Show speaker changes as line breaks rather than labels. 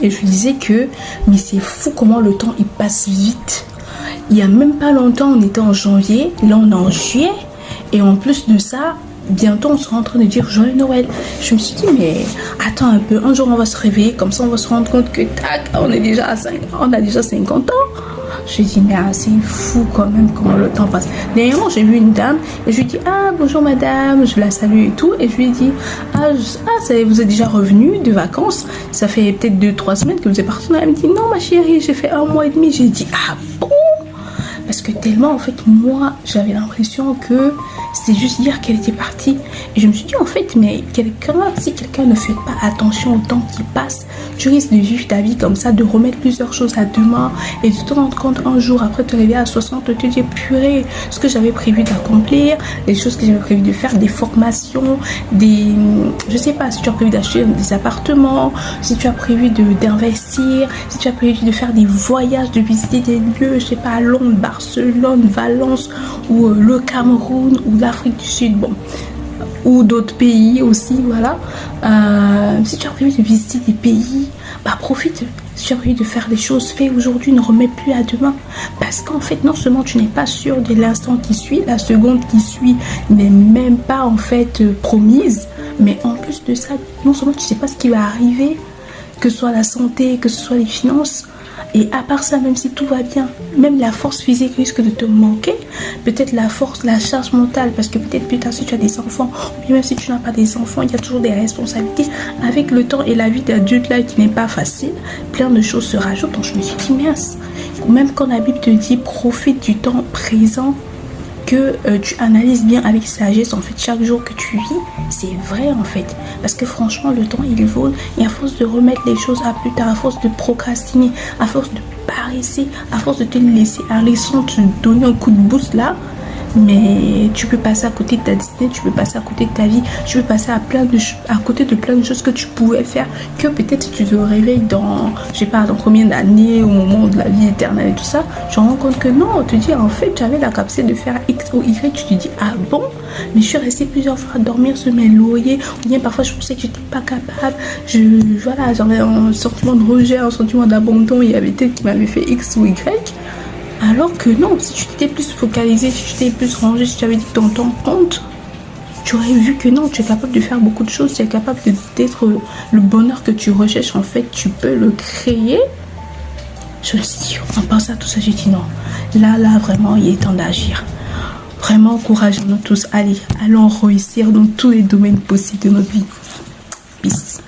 Et je lui disais que, mais c'est fou comment le temps il passe vite. Il n'y a même pas longtemps, on était en janvier, là on est en juillet. Et en plus de ça, bientôt on sera en train de dire Joyeux Noël. Je me suis dit, mais attends un peu, un jour on va se réveiller, comme ça on va se rendre compte que tac, on a déjà 50 ans. Je lui ai dit, mais c'est fou quand même comment le temps passe. Dernièrement, j'ai vu une dame et je lui ai dit, ah bonjour madame, je la salue et tout. Et je lui ai dit, vous êtes déjà revenu de vacances? Ça fait peut-être 2-3 semaines que vous êtes parti. Elle me dit, non ma chérie, j'ai fait 1 mois et demi. J'ai dit, ah bon? Parce que tellement, en fait, moi, j'avais l'impression que c'était juste dire qu'elle était partie. Et je me suis dit, en fait, mais si quelqu'un ne fait pas attention au temps qui passe, tu risques de vivre ta vie comme ça, de remettre plusieurs choses à demain et de te rendre compte un jour, après te réveiller à 60, te dire, purée, ce que j'avais prévu d'accomplir, les choses que j'avais prévu de faire, des formations, je sais pas, si tu as prévu d'acheter des appartements, si tu as prévu d'investir, si tu as prévu de faire des voyages, de visiter des lieux, je sais pas, à Londres, Barcelone, Valence ou le Cameroun ou l'Afrique du Sud, bon, ou d'autres pays aussi, voilà. Si tu as prévu de visiter des pays, bah profite. Si tu as prévu de faire des choses, fais aujourd'hui, ne remets plus à demain. Parce qu'en fait, non seulement tu n'es pas sûr de l'instant qui suit, la seconde qui suit n'est même pas en fait promise, mais en plus de ça, non seulement tu ne sais pas ce qui va arriver, que ce soit la santé, que ce soit les finances. Et à part ça, même si tout va bien, même la force physique risque de te manquer. Peut-être la force, la charge mentale, parce que peut-être plus tard si tu as des enfants, ou bien même si tu n'as pas des enfants, il y a toujours des responsabilités. Avec le temps et la vie d'adulte là qui n'est pas facile, plein de choses se rajoutent. Donc je me suis dit, mince, même quand la Bible te dit profite du temps présent, que tu analyses bien avec sagesse en fait chaque jour que tu vis, c'est vrai en fait, parce que franchement le temps il vole et à force de remettre les choses à plus tard, à force de procrastiner, à force de paresser, à force de te laisser aller sans te donner un coup de boost là, mais tu peux passer à côté de ta destinée, tu peux passer à côté de ta vie, tu peux passer à côté de plein de choses que tu pouvais faire, que peut-être tu te réveilles dans, je sais pas, dans combien d'années, au moment de la vie éternelle et tout ça, tu te rends compte que non, on te dit en fait tu avais la capacité de faire X ou Y, tu te dis ah bon, mais je suis restée plusieurs fois à dormir sur mes lauriers, ou bien parfois je pensais que j'étais pas capable, voilà, j'avais un sentiment de rejet, un sentiment d'abandon, il y avait peut-être qui m'avait fait X ou Y. Alors que non, si tu t'étais plus focalisé, si tu t'étais plus rangé, si tu avais dit dans ton compte, tu aurais vu que non, tu es capable de faire beaucoup de choses, tu es capable d'être le bonheur que tu recherches, en fait, tu peux le créer. Je me suis dit, en pensant à tout ça, j'ai dit non, là, vraiment, il est temps d'agir. Vraiment, encourageons-nous tous, allez, allons réussir dans tous les domaines possibles de notre vie. Peace.